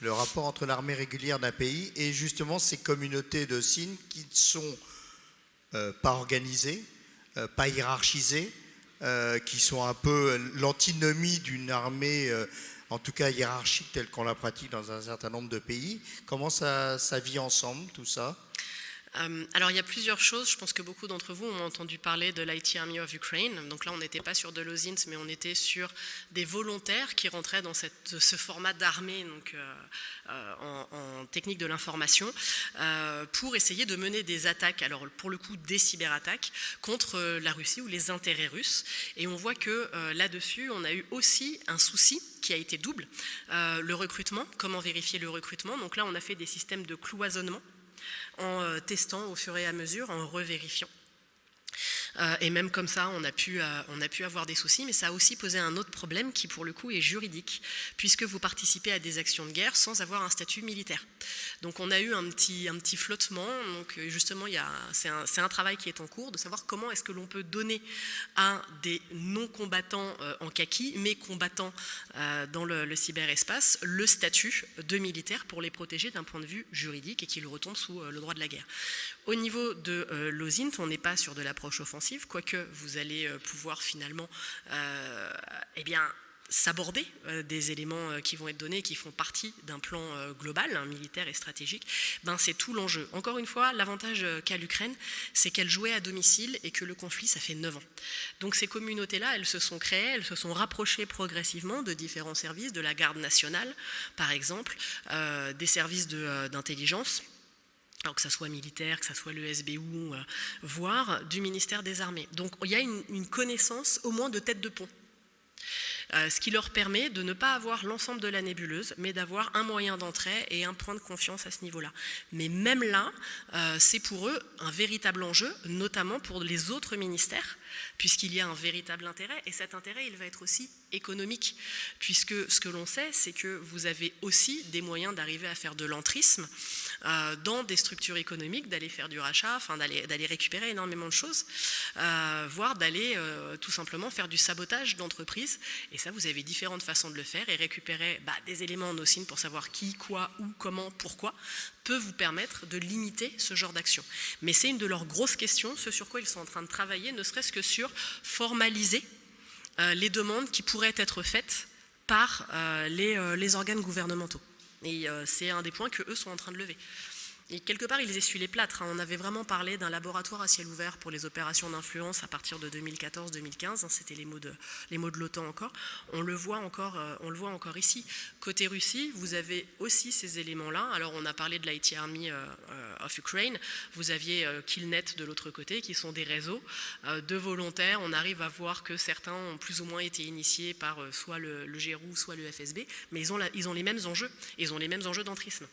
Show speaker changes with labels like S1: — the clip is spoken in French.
S1: le rapport entre l'armée régulière d'un pays et justement ces communautés de signes qui ne sont pas organisées, pas hiérarchisées, qui sont un peu l'antinomie d'une armée, en tout cas hiérarchique telle qu'on la pratique dans un certain nombre de pays. Comment ça vit ensemble, tout ça ?
S2: Alors il y a plusieurs choses, je pense que beaucoup d'entre vous ont entendu parler de l'IT Army of Ukraine, donc là on n'était pas sur de l'OSINT mais on était sur des volontaires qui rentraient dans ce format d'armée donc, en technique de l'information pour essayer de mener des attaques, alors pour le coup des cyberattaques contre la Russie ou les intérêts russes, et on voit que là-dessus on a eu aussi un souci qui a été double, le recrutement, comment vérifier le recrutement, donc là on a fait des systèmes de cloisonnement en testant au fur et à mesure, en revérifiant. Et même comme ça, on a pu avoir des soucis, mais ça a aussi posé un autre problème qui, pour le coup, est juridique, puisque vous participez à des actions de guerre sans avoir un statut militaire. Donc on a eu un petit flottement, donc justement, c'est un travail qui est en cours, de savoir comment est-ce que l'on peut donner à des non-combattants en kaki, mais combattants dans le cyberespace, le statut de militaire pour les protéger d'un point de vue juridique et qu'ils retombent sous le droit de la guerre. Au niveau de l'OSINT, on n'est pas sur de l'approche offensive, quoique vous allez pouvoir finalement s'aborder des éléments qui vont être donnés, qui font partie d'un plan global, militaire et stratégique, c'est tout l'enjeu. Encore une fois, l'avantage qu'a l'Ukraine, c'est qu'elle jouait à domicile et que le conflit, ça fait 9 ans. Donc ces communautés-là, elles se sont créées, elles se sont rapprochées progressivement de différents services, de la garde nationale, par exemple, des services d'intelligence, alors que ça soit militaire, que ça soit le SBU, voire du ministère des Armées. Donc il y a une connaissance au moins de tête de pont. Ce qui leur permet de ne pas avoir l'ensemble de la nébuleuse, mais d'avoir un moyen d'entrée et un point de confiance à ce niveau-là. Mais même là, c'est pour eux un véritable enjeu, notamment pour les autres ministères, puisqu'il y a un véritable intérêt, et cet intérêt, il va être aussi économique, puisque ce que l'on sait, c'est que vous avez aussi des moyens d'arriver à faire de l'entrisme dans des structures économiques, d'aller faire du rachat, d'aller récupérer énormément de choses, voire d'aller tout simplement faire du sabotage d'entreprise. Et ça, vous avez différentes façons de le faire, et récupérer des éléments en OSINT pour savoir qui, quoi, où, comment, pourquoi, peut vous permettre de limiter ce genre d'action. Mais c'est une de leurs grosses questions, ce sur quoi ils sont en train de travailler, ne serait-ce que sur formaliser les demandes qui pourraient être faites par les organes gouvernementaux. Et c'est un des points qu'eux sont en train de lever. Et quelque part, ils essuient les plâtres. On avait vraiment parlé d'un laboratoire à ciel ouvert pour les opérations d'influence à partir de 2014-2015. C'était les mots de l'OTAN encore. On le voit encore ici. Côté Russie, vous avez aussi ces éléments-là. Alors, on a parlé de l'IT Army of Ukraine. Vous aviez Killnet de l'autre côté, qui sont des réseaux de volontaires. On arrive à voir que certains ont plus ou moins été initiés par soit le GRU, soit le FSB. Mais ils ont les mêmes enjeux. Ils ont les mêmes enjeux d'entrisme.